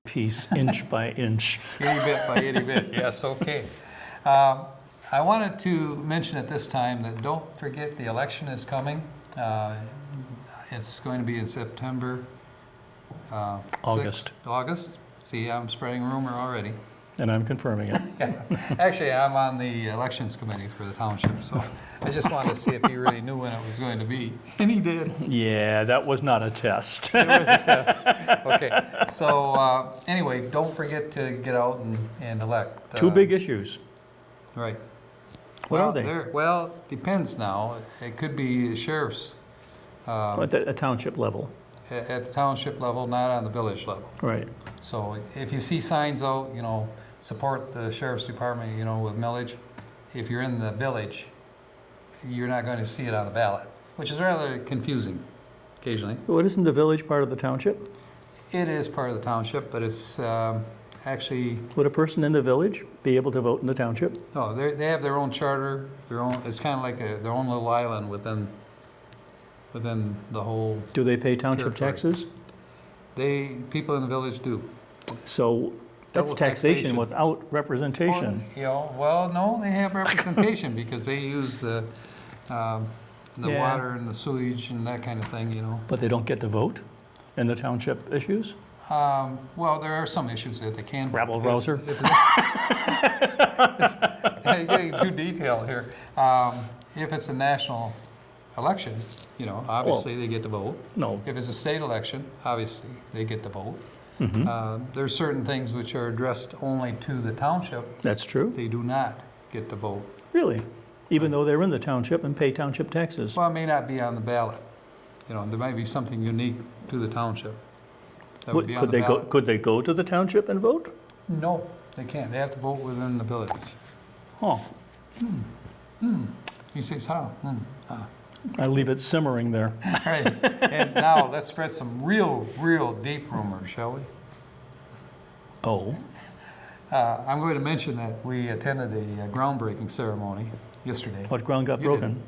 piece, inch by inch. Itty bit by itty bit, yes, okay. I wanted to mention at this time that don't forget the election is coming. It's going to be in September. August. 6th. August. See, I'm spreading rumor already. And I'm confirming it. Actually, I'm on the elections committee for the township, so I just wanted to see if he really knew when it was going to be. And he did. Yeah, that was not a test. It was a test. Okay, so anyway, don't forget to get out and elect. Two big issues. Right. What Well, are they? Well, depends now. It could be the sheriff's At the township level. at the township level, not on the village level. Right. So if you see signs out, support the sheriff's department, with millage. If you're in the village, you're not going to see it on the ballot, which is rather confusing occasionally. Well, isn't the village part of the township? It is part of the township, but it's actually, Would a person in the village be able to vote in the township? no, they have their own charter, it's kind of like their own little island within the whole, Do they pay township Territory. taxes? people in the village do. So that's Double taxation taxation. without representation. Well, no, they have representation because they use the Yeah. water and the sewage and that kind of thing, But they don't get to vote in the township issues? Well, there are some issues that they can. Rabble rouser? You're getting too detailed here. If it's a national election, obviously they get to vote. No. If it's a state election, obviously they get to vote. Mm-hmm. There's certain things which are addressed only to the township. That's true? They do not get to vote. Really? Even though they're in the township and pay township taxes? Well, it may not be on the ballot. There might be something unique to the township. That would be on Could the they go, ballot. could they go to the township and vote? No, they can't. They have to vote within the village. Huh. He says, how? I leave it simmering there. All right, and now let's spread some real deep rumors, shall we? Oh, I'm going to mention that we attended a groundbreaking ceremony yesterday. what ground got You broken? didn't.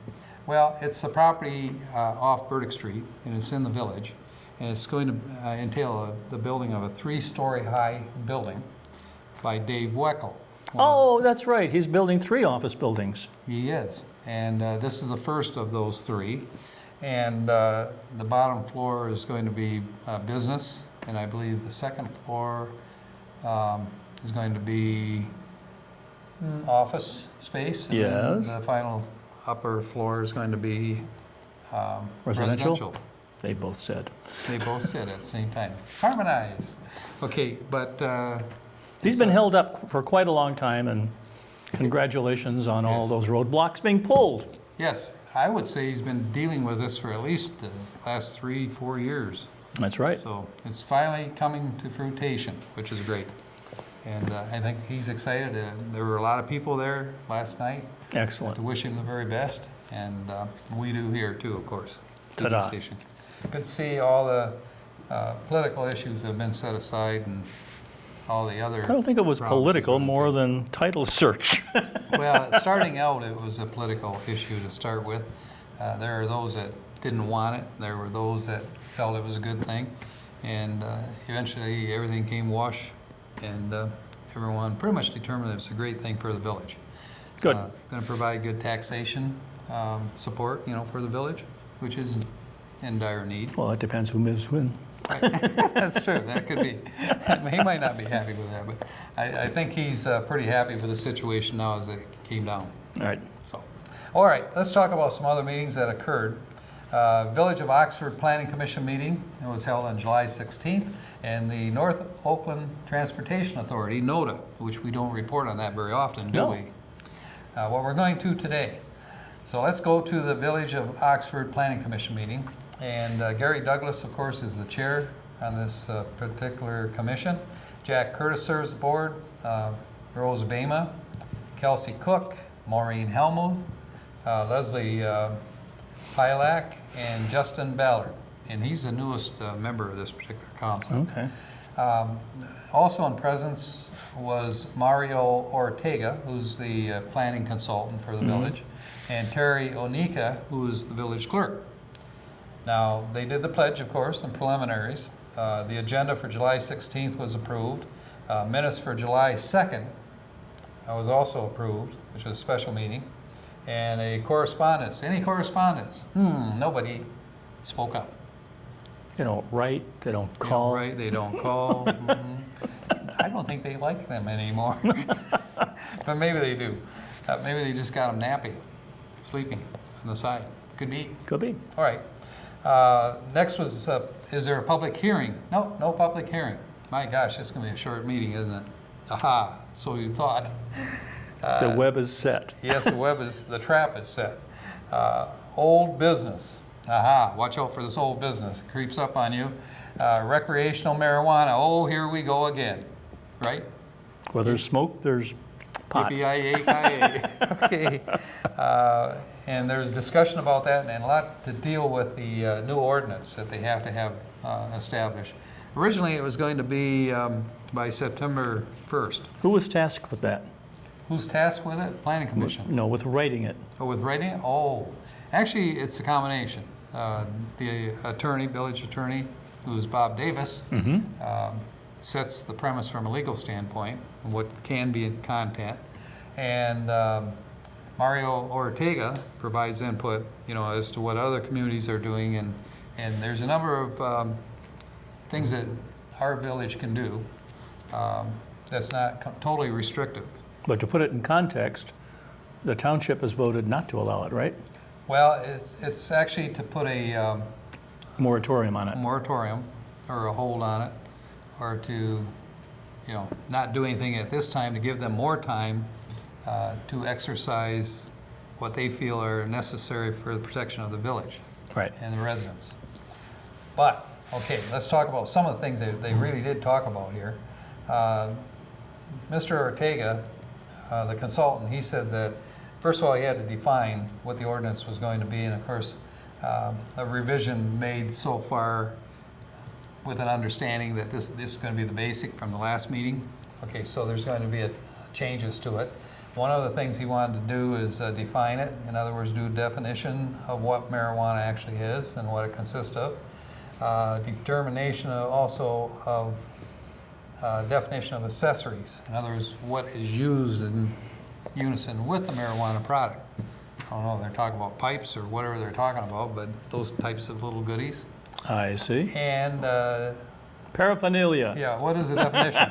Well, it's the property off Burdick Street, and it's in the village. And it's going to entail the building of a 3-story high building by Dave Weckel. Oh, that's right. He's building 3 office buildings. He is, and this is the first of those 3. And the bottom floor is going to be business, and I believe the second floor is going to be office space. And then Yes. the final upper floor is going to be Residential? They both said. They both said at the same time. Harmonized. Okay, but He's been held up for quite a long time, and congratulations on all Yes. those roadblocks being pulled. yes, I would say he's been dealing with this for at least the last 3-4 years. That's right. So it's finally coming to fruition, which is great. And I think he's excited. There were a lot of people there last night Excellent. to wish him the very best. And we do here too, of course. TV Ta-da. station. Good to see all the political issues have been set aside and all the other. I don't think it was problems political that are more than title search. Well, starting out, it was a political issue to start with. There are those that didn't want it. There were those that felt it was a good thing. And eventually, everything came wash, and everyone pretty much determined it was a great thing for the village. Good. Going to provide good taxation support, for the village, which is in dire need. Well, it depends who moves when. Right. That's true. That could be. He might not be happy with that, but I think he's pretty happy with the situation now as it came down. All right. So, all right, let's talk about some other meetings that occurred. Village of Oxford Planning Commission meeting. It was held on July 16th, and the North Oakland Transportation Authority, NOTA, which we don't report on that very often, do No. we? What we're going to today. So let's go to the Village of Oxford Planning Commission meeting. And Gary Douglas, of course, is the chair on this particular commission. Jack Curtis serves the board, Rose Bama, Kelsey Cook, Maureen Helmuth, Leslie Pilak, and Justin Ballard. And he's the newest member of this particular council. Okay. Also in presence was Mario Ortega, who's the planning consultant for the village, and Terry Onika, who is the village clerk. Now, they did the pledge, of course, and preliminaries. The agenda for July 16th was approved. Minutes for July 2nd was also approved, which was a special meeting. And a correspondence. Any correspondence? Nobody spoke up. They don't write, they don't They don't call. write, they don't call. I don't think they like them anymore. But maybe they do. Maybe they just got them nappy, sleeping on the side. Could be. Could be. All right. Next was, is there a public hearing? No, no public hearing. My gosh, it's going to be a short meeting, isn't it? Aha, so you thought. The web is set. Yes, the trap is set. Old business. Aha, watch out for this old business. It creeps up on you. Recreational marijuana. Oh, here we go again. Right? Where there's smoke, there's pot. Yippee-ki-yay. Okay. And there's discussion about that and a lot to deal with the new ordinance that they have to have established. Originally, it was going to be by September 1st. Who was tasked with that? Who's tasked with it? Planning Commission. No, with writing it. Oh, with writing it? Oh, actually, it's a combination. The attorney, village attorney, who's Bob Davis, sets the premise from a legal standpoint, what can be in content, and Mario Ortega provides input, as to what other communities are doing, and there's a number of things that our village can do that's not totally restrictive. But to put it in context, the township has voted not to allow it, right? Well, it's actually to put a Moratorium on it. moratorium or a hold on it, or to, not do anything at this time, to give them more time to exercise what they feel are necessary for the protection of the village Right. and the residents. But, okay, let's talk about some of the things that they really did talk about here. Mr. Ortega, the consultant, he said that, first of all, he had to define what the ordinance was going to be, and of course, a revision made so far with an understanding that this is going to be the basic from the last meeting. Okay, so there's going to be changes to it. One of the things he wanted to do is define it. In other words, do a definition of what marijuana actually is and what it consists of. Determination also of definition of accessories. In other words, what is used in unison with the marijuana product. I don't know if they're talking about pipes or whatever they're talking about, but those types of little goodies. I see. And Paraphernalia. yeah, what is the definition?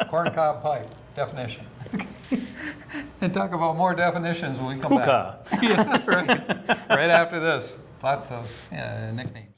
Corncob pipe, definition. And talk about more definitions when we come back. Hookah. Yeah, right. Right after this, lots of nicknames.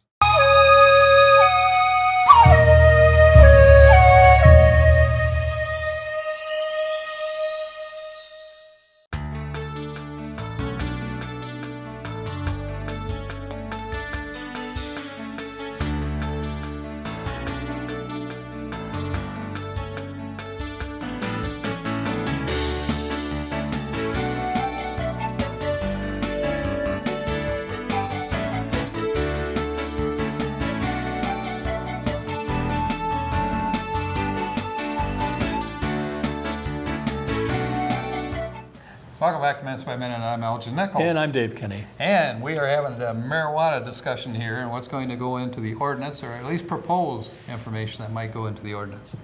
Welcome back to Minutes by Minute. I'm Elgin Nichols. And I'm Dave Kenny. And we are having a marijuana discussion here and what's going to go into the ordinance, or at least proposed information that might go into the ordinance.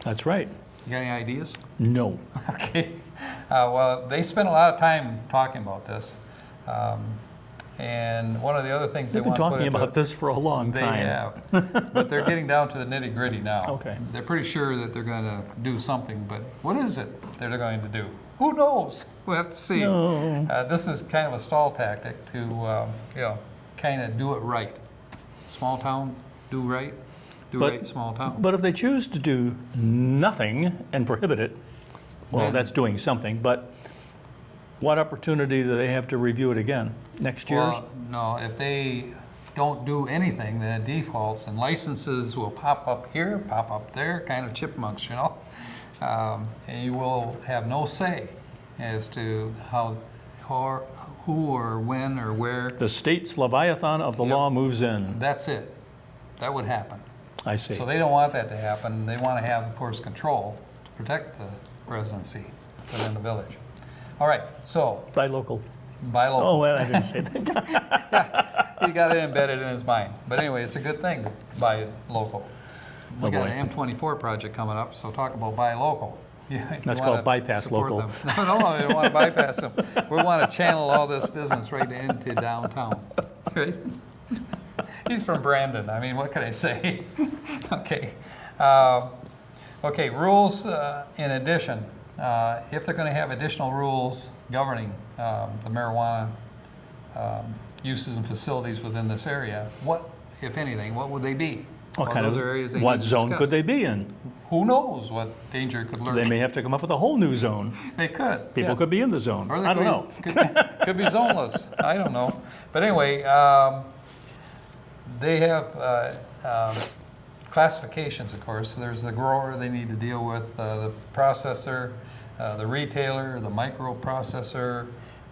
That's right. You got any ideas? No. Okay. Well, they spent a lot of time talking about this. And one of the other things They've they been want to put talking into about this for a long They time. have, but they're getting down to the nitty gritty now. Okay. They're pretty sure that they're going to do something, but what is it that they're going to do? Who knows? We'll have to see. No. This is kind of a stall tactic to, kind of do it right. Small town, do right. Do But- right, small town. But if they choose to do nothing and prohibit it, well, Then- that's doing something, but what opportunity do they have to review it again? Next year's? Well, no, if they don't do anything, then it defaults, and licenses will pop up here, pop up there, kind of chipmunks, and you will have no say as to how, or who, or when, or where. The state's Leviathan of the Yep. law moves in. That's it. That would happen. I see. So they don't want that to happen. They want to have, of course, control to protect the residency within the village. All right, so Buy local. buy local. Oh, well, I didn't say that. He got it embedded in his mind. But anyway, it's a good thing to buy local. We Oh, got boy. an M24 project coming up, so talk about buy local. Yeah, you That's wanna called bypass support local. them. No, we don't want to bypass them. We want to channel all this business right into downtown, right? He's from Brandon, I mean, what can I say? Okay. Okay, rules in addition. If they're going to have additional rules governing the marijuana uses and facilities within this area, what, if anything, what would they be? What Well, kind those of, are areas they what need to zone discuss. could they be in? Who knows what danger could lurk? They may have to come up with a whole new zone. They could. People yes. could be in the zone. Or they I don't know. Could be zoneless. I don't know. But anyway, they have classifications, of course. There's the grower they need to deal with, the processor, the retailer, the microprocessor.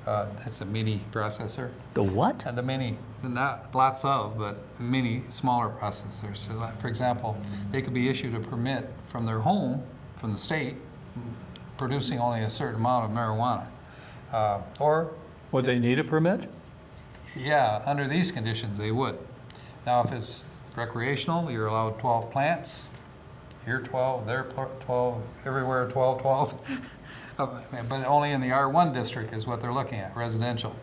That's a mini processor. The what? And the mini, not lots of, but many smaller processors. So like, for example, they could be issued a permit from their home, from the state, producing only a certain amount of marijuana. Or, Would they need a permit? yeah, under these conditions, they would. Now, if it's recreational, you're allowed 12 plants. Here 12, there 12, everywhere 12, 12. But only in the R1 district is what they're looking at, residential.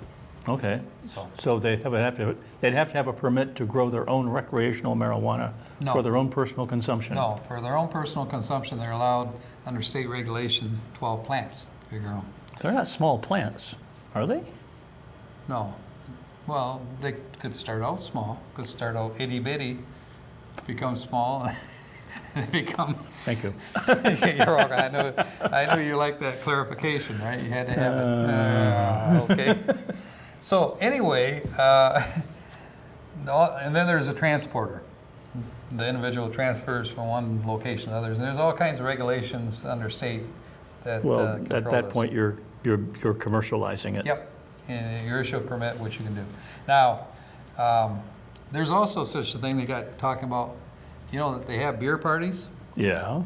Okay. So, So they'd have to have a permit to grow their own recreational marijuana No. for their own personal consumption? no, for their own personal consumption, they're allowed, under state regulation, 12 plants to grow. They're not small plants, are they? No. Well, they could start out small, could start out itty bitty, become small, and become. Thank you. You're welcome. I knew you liked that clarification, right? You had to have it. Okay. So anyway, and then there's a transporter. The individual transfers from one location to others, and there's all kinds of regulations under state that Well, at control that this. point, you're commercializing it. Yep, and you issue a permit, which you can do. Now, there's also such a thing they got talking about, you know, that they have beer parties. Yeah.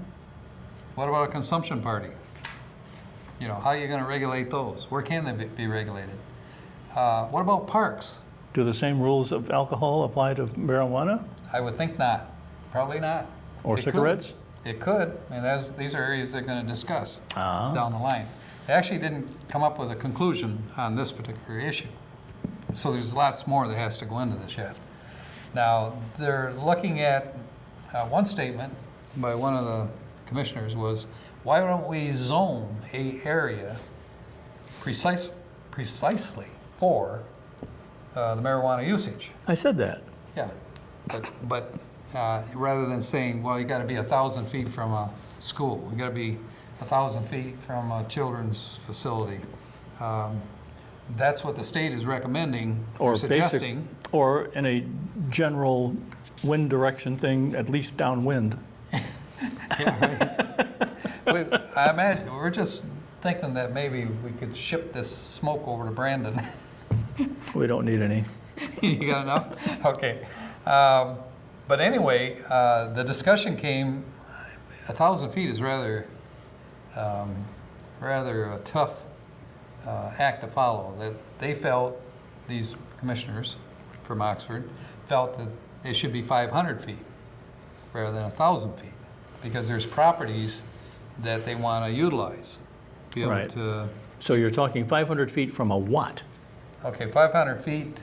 What about a consumption party? You know, how are you going to regulate those? Where can they be regulated? What about parks? Do the same rules of alcohol apply to marijuana I would think not. Probably not. or It could. cigarettes? It could, and these are areas they're going to discuss Ah. down the line. They actually didn't come up with a conclusion on this particular issue. So there's lots more that has to go into this yet. Now, they're looking at, one statement by one of the commissioners was, why don't we zone a area precisely for the marijuana usage? I said that. Yeah, but rather than saying, well, you got to be 1,000 feet from a school, you got to be 1,000 feet from a children's facility. That's what the state is recommending or Or basic, suggesting. or in a general wind direction thing, at least downwind. I imagine we're just thinking that maybe we could ship this smoke over to Brandon. We don't need any. You got enough? Okay. But anyway, the discussion came, 1,000 feet is rather a tough act to follow. That they felt, these commissioners from Oxford, felt that it should be 500 feet rather than 1,000 feet, because there's properties that they want to utilize. Be able Right. to, So you're talking 500 feet from a what? okay, 500 feet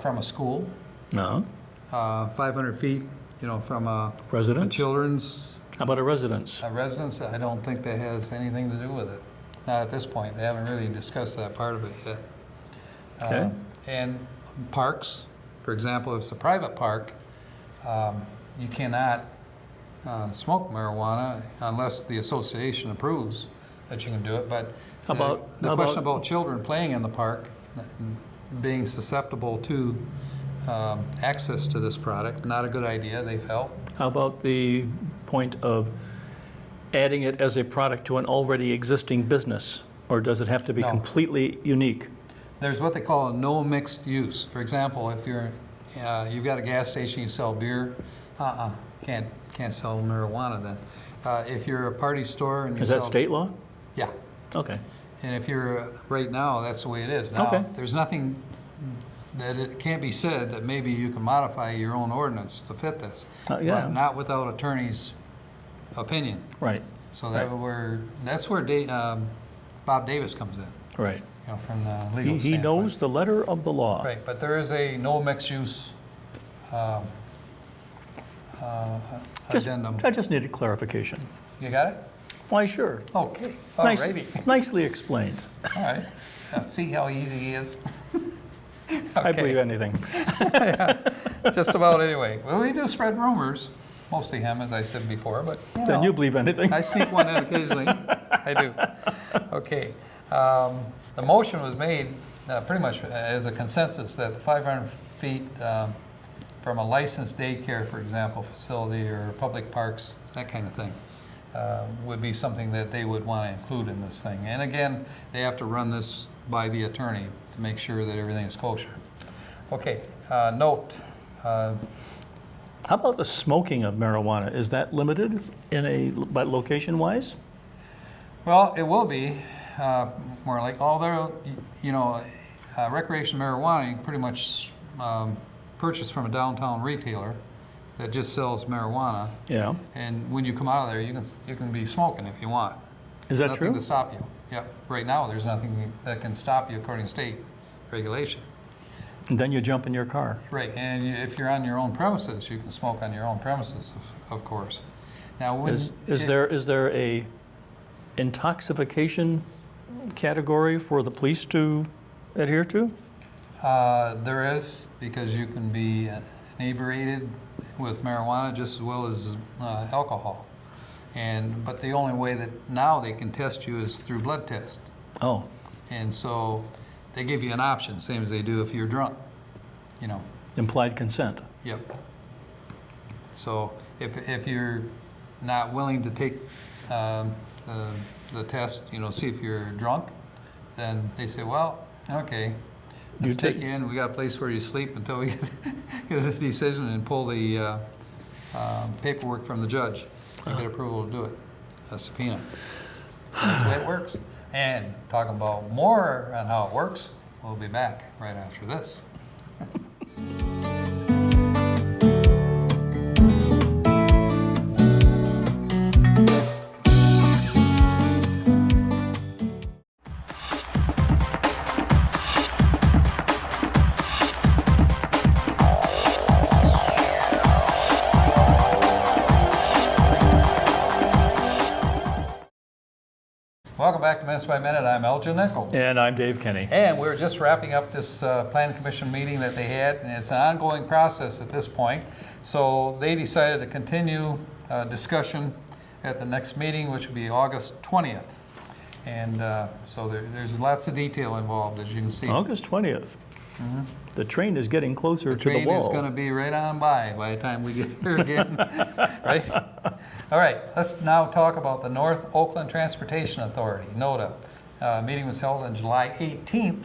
from a school, No. 500 feet, you know, from a Residence? children's How about a residence? residence. I don't think that has anything to do with it. Not at this point. They haven't really discussed that part of it yet. Okay. And parks, for example, if it's a private park, you cannot smoke marijuana unless the association approves that you can do it. But How about- the how question about- about children playing in the park, being susceptible to access to this product, not a good idea, they felt. How about the point of adding it as a product to an already existing business? Or does it have to be No. completely unique? There's what they call a no mixed use. For example, if you've got a gas station, you sell beer, can't sell marijuana then. If you're a party store and you Is sell. that state law? Yeah, Okay. and if you're, right now, that's the way it is. Okay. Now, there's nothing that it can't be said that maybe you can modify your own ordinance to fit this. Yeah. But not without attorney's opinion. Right, So Right. that's where Bob Davis comes in, right. from the legal He standpoint. knows the letter of the law. Right, but there is a no mixed use addendum. I just needed clarification. You got it? Why, sure. Okay, Nice- alrighty. Nicely explained. All right. See how easy he is? I Okay. believe anything. Just about anyway. Well, we do spread rumors, mostly him, as I said before, but you Then know, you believe anything. I sneak one in occasionally. I do. Okay. The motion was made pretty much as a consensus that the 500 feet from a licensed daycare, for example, facility or public parks, that kind of thing, would be something that they would want to include in this thing. And again, they have to run this by the attorney to make sure that everything is kosher. Okay, note, How about the smoking of marijuana? Is that limited by location-wise? well, it will be more like, although, recreational marijuana, you can pretty much purchase from a downtown retailer that just sells marijuana. Yeah. And when you come out of there, you can be smoking if you want. Is that Nothing true? to stop you. Yep. Right now, there's nothing that can stop you according to state regulation. And then you jump in your car. Right. And if you're on your own premises, you can smoke on your own premises, of course. Now, when Is there a intoxication category for the police to adhere to? there is, because you can be inebriated with marijuana just as well as alcohol. But the only way that now they can test you is through blood test. Oh, And so they give you an option, same as they do if you're drunk, implied consent. Yep. So if you're not willing to take the test, see if you're drunk, then they say, well, okay, let's You take take- you in. We got a place where you sleep until we get a decision and pull the paperwork from the judge. You get approval to do it, a subpoena. That's the way it works. And talking about more on how it works, we'll be back right after this. Welcome back to Minutes by Minute. I'm Elgin Nichols. And I'm Dave Kenny. And we're just wrapping up this Planning Commission meeting that they had, and it's an ongoing process at this point. So they decided to continue discussion at the next meeting, which will be August 20th. And so there's lots of detail involved, as you can see. August 20th. The train is getting closer The to the train is going to wall. be right on by the time we get here again, right? All right, let's now talk about the North Oakland Transportation Authority, NOTA. Meeting was held on July 18th,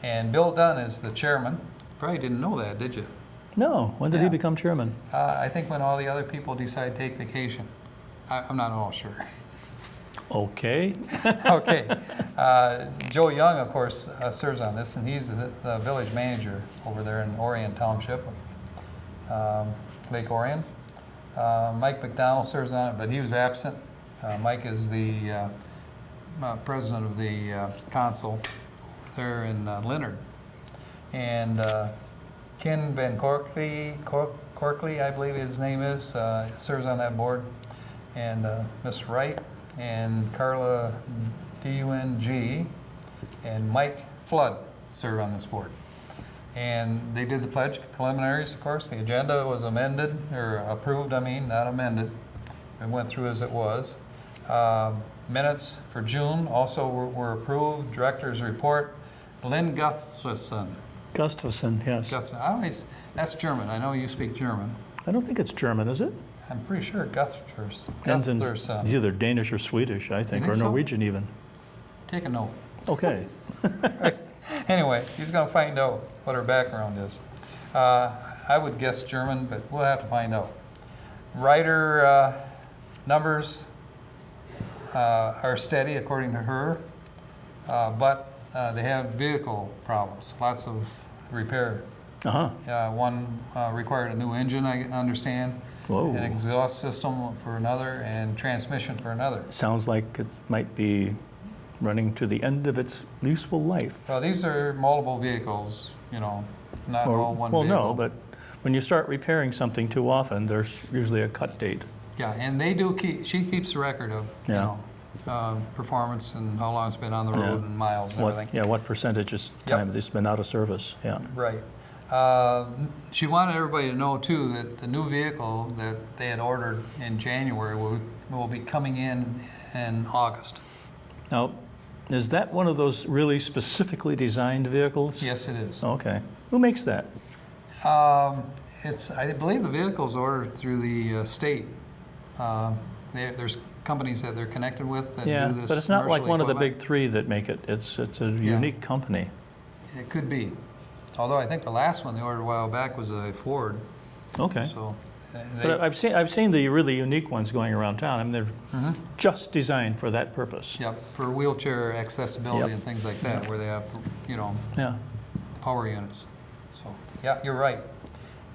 and Bill Dunn is the chairman. Probably didn't know that, did you? No, when did he Yeah. become chairman? I think when all the other people decide to take vacation. I'm not at all sure. Okay. Okay. Joe Young, of course, serves on this, and he's the village manager over there in Orion Township, Lake Orion. Mike McDonald serves on it, but he was absent. Mike is the president of the council there in Leonard. And Ken Van Corkley, I believe his name is, serves on that board. And Miss Wright and Carla D-U-N-G and Mike Flood serve on this board. And they did the pledge preliminaries, of course. The agenda was amended, or approved, not amended. It went through as it was. Minutes for June also were approved. Director's report, Lynn Gustafson. Gustafson, yes. That's German. I know you speak German. I don't think it's German, is it? I'm pretty sure Ends in- Gustafson. It's either Danish or Swedish, I think, think or so? Norwegian even. Take a note. Okay. Anyway, he's going to find out what her background is. I would guess German, but we'll have to find out. Rider numbers are steady, according to her, but they have vehicle problems, lots of repair Uh-huh. One required a new engine, I understand, Whoa. an exhaust system for another, and transmission for another. Sounds like it might be running to the end of its useful life. Well, these are multiple vehicles, not all one Well, vehicle. no, but when you start repairing something too often, there's usually a cut date. Yeah, and they do she keeps a record of, Yeah. performance and how long it's been on the road Yeah. and miles and everything. What percentage is Yep. time it's been out of service, yeah. Right. She wanted everybody to know too that the new vehicle that they had ordered in January will be coming in August. Now, is that one of those really specifically designed vehicles? Yes, it is. Okay. Who makes that? I believe the vehicle's ordered through the state. There's companies that they're connected with that Yeah, do this. but it's not like commercial one of the equipment. big three that make it. It's a unique company. It could be. Although I think the last one they ordered a while back was a Ford. Okay. So But I've seen the really unique ones going around town. I mean, they're Mhm. just designed for that purpose. Yep, for wheelchair accessibility Yep. and things like that, where they have, Yeah. power units. So, yeah, you're right.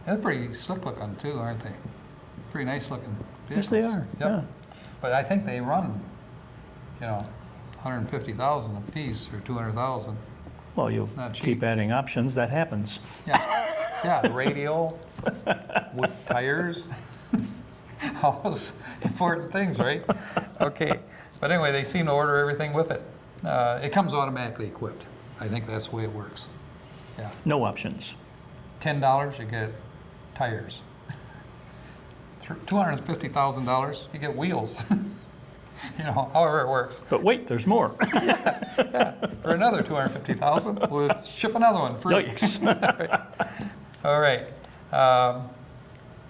They're pretty slick looking too, aren't they? Pretty nice looking Yes, vehicles. they are. Yep. Yeah. But I think they run, 150,000 a piece or 200,000. Well, you Not keep cheap. adding options, that happens. Yeah, radio, wood tires, all those important things, right? Okay, but anyway, they seem to order everything with it. It comes automatically equipped. I think that's the way it works. Yeah, No options. $10, you get tires. $250,000, you get wheels. However it works. But wait, there's more. For another $250,000, we'll ship another one free. Yikes. All right.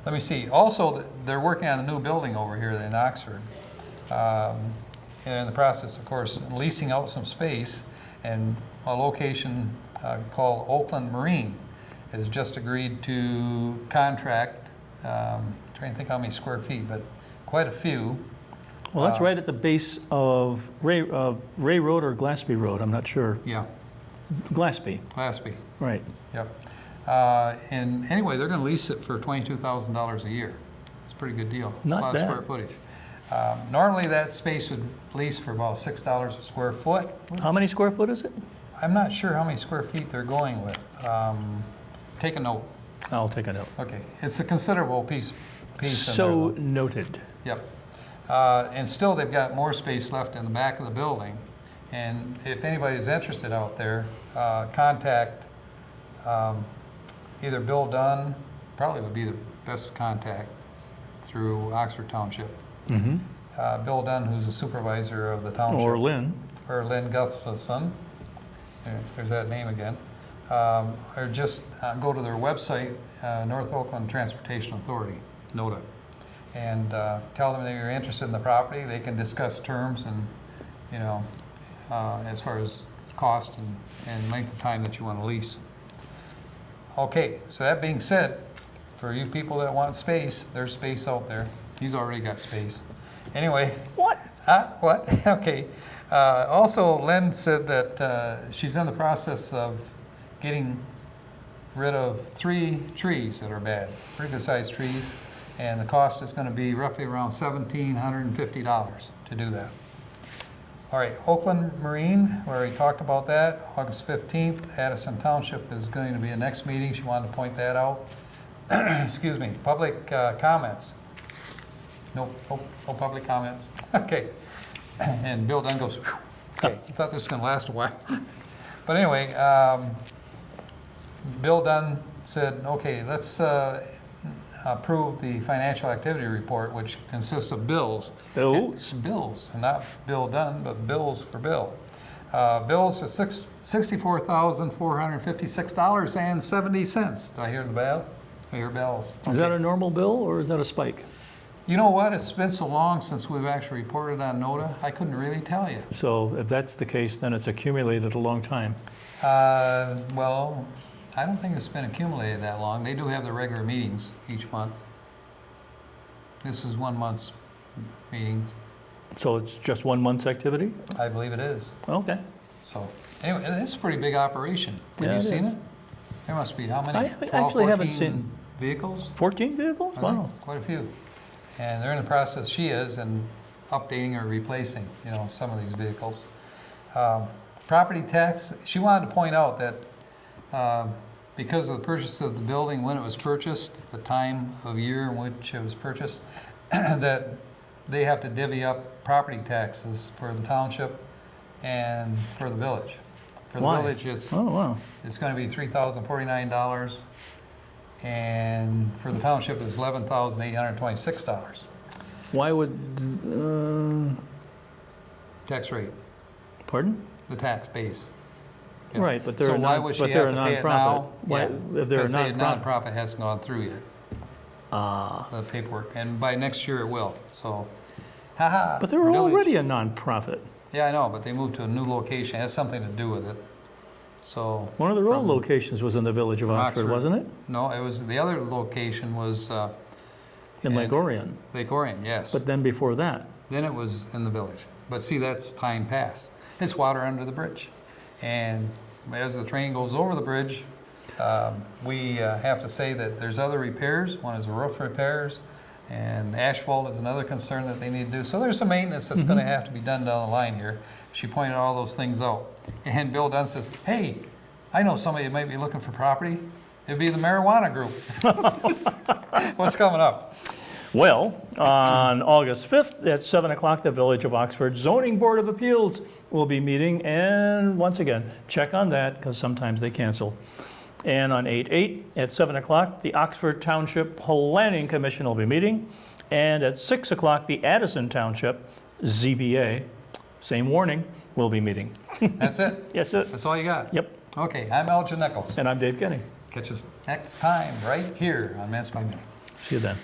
Let me see. Also, they're working on a new building over here in Oxford. They're in the process, of course, leasing out some space, and a location called Oakland Marine has just agreed to contract, trying to think how many square feet, but quite a few. Well, that's right at the base of Ray Road or Glassby Road, I'm not sure. Yeah, Glassby, Glassby. right. Yep. And anyway, they're going to lease it for $22,000 a year. It's a pretty good deal. It's Not a lot bad. of square footage. Normally, that space would lease for about $6 a square foot. How many square foot is it? I'm not sure how many square feet they're going with. Take a note. I'll take a note. Okay, it's a considerable piece. So noted. Yep. And still, they've got more space left in the back of the building. And if anybody's interested out there, contact either Bill Dunn, probably would be the best contact through Oxford Township. Mm-hmm. Bill Dunn, who's the supervisor of the township. Or Lynn. Or Lynn Gustafson, if there's that name again. Or just go to their website, North Oakland Transportation Authority, NOTA, and tell them that you're interested in the property. They can discuss terms and, as far as cost and length of time that you want to lease. Okay, so that being said, for you people that want space, there's space out there. He's already got space. Anyway. What? What? Okay. Also, Lynn said that she's in the process of getting rid of 3 trees that are bad, pretty good sized trees, and the cost is going to be roughly around $1,750 to do that. All right, Oakland Marine, we already talked about that, August 15th. Addison Township is going to be a next meeting. She wanted to point that out. Excuse me. Public comments. No public comments. Okay. And Bill Dunn goes, "Whew." Okay, I thought this was going to last a while. But anyway, Bill Dunn said, okay, let's approve the financial activity report, which consists of bills. Bills? It's bills, and not Bill Dunn, but bills for Bill. Bills are $64,456.70. Do I hear the bell? I hear bells. Is that a normal bill or is that a spike? You know what? It's been so long since we've actually reported on NOTA, I couldn't really tell you. So if that's the case, then it's accumulated a long time. Well, I don't think it's been accumulated that long. They do have their regular meetings each month. This is 1 month's meetings. So it's just 1 month's activity? I believe it is. Okay. So anyway, it's a pretty big operation. Have Yeah, you it seen is. it? There must be, how many? I 12, actually haven't 14 seen- Vehicles? 14 vehicles? I Wow. think quite a few. And they're in the process, she is, in updating or replacing, some of these vehicles. Property tax, she wanted to point out that because of the purchase of the building, when it was purchased, the time of year in which it was purchased, that they have to divvy up property taxes for the township and for the village. For the Why? village, it's Oh, wow. going to be $3,049, and for the township, it's $11,826 Why would, tax rate, pardon? the tax base. Yeah. Right, but they're So a why non- would but she they're have a to pay it nonprofit. now? Why- Yeah, if they're a because the nonprofit. nonprofit hasn't gone through yet, the paperwork, and by next year it will, so, haha. But they're village. already a nonprofit. Yeah, I know, but they moved to a new location, it has something to do with it, so. One of their old from- locations was in the village of Oxford, Oxford. wasn't it? No, it was, the other location was In Lake And- Orion. Lake Orion, yes. But then before that, Then it was in the village. But see, that's time past. It's water under the bridge. And as the train goes over the bridge, we have to say that there's other repairs. One is the roof repairs, and asphalt is another concern that they need to do. So there's some maintenance that's going to have to be done down the line here. She pointed all those things out. And Bill Dunn says, hey, I know somebody that might be looking for property. It'd be the marijuana group. What's coming up? well, on August 5th at 7 o'clock, the Village of Oxford Zoning Board of Appeals will be meeting. And once again, check on that because sometimes they cancel. And on 8/8 at 7 o'clock, the Oxford Township Planning Commission will be meeting. And at 6 o'clock, the Addison Township ZBA, same warning, will be meeting. That's it. That's it. That's all you got? Yep. Okay, I'm Elgin Nichols. And I'm Dave Kenny. Catch us next time right here on Minutes by Minute. See you then.